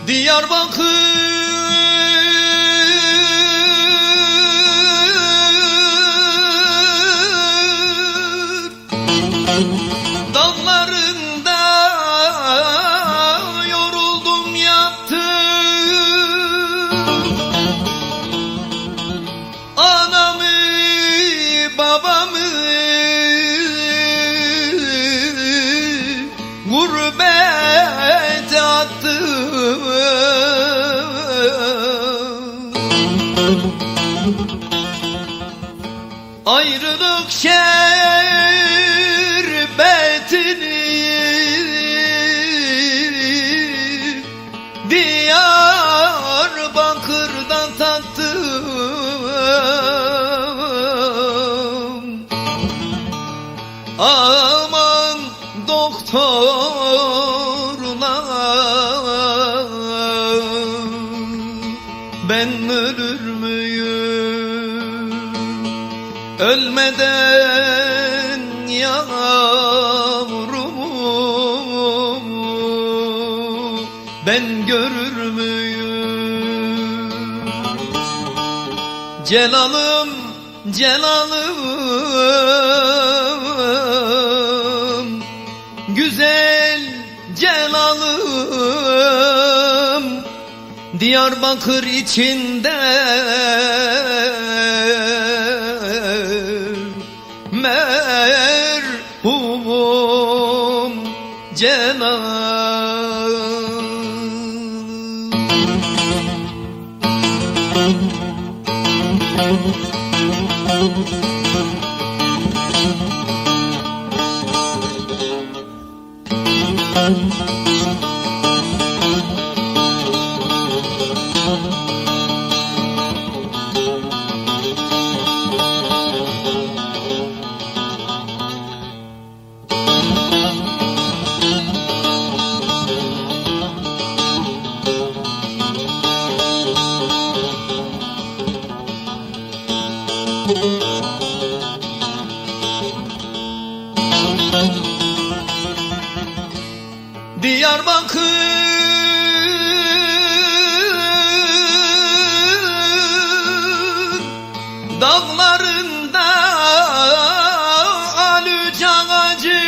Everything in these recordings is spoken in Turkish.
Diyarbakır dağlarında yoruldum yattım, anamı babamı gurbete attım. Ayrılık şerbetini Diyarbakır'dan tattım. Aman doktorlar, ben ölür müyüm? Ölmeden yavrumu ben görür müyüm? Celalım, celalım, güzel celalım, Diyarbakır içinde merhumum celalım. Diyarbakır dağlarında alüç ağacı,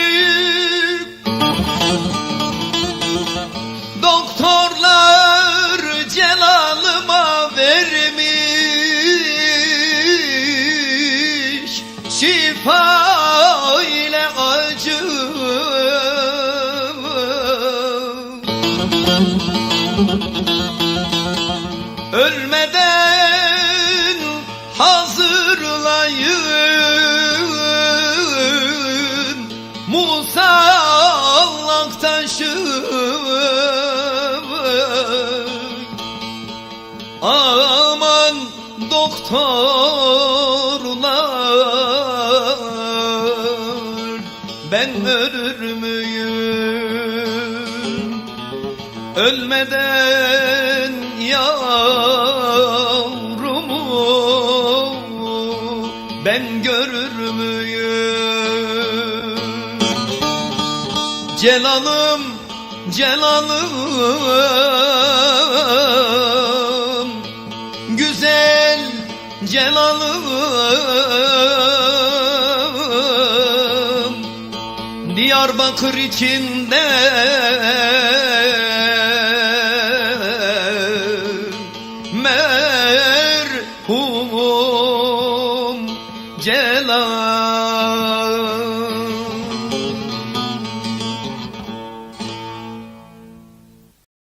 doktorlar celalıma vermiş şifa ile acı. Ölmeden hazırlayın musallak taşı. Aman doktorlar, ben ölür müyüm? Ölmeden yavrumu ben görür müyüm? Celalım, celalım, güzel celalım, Diyarbakır içinde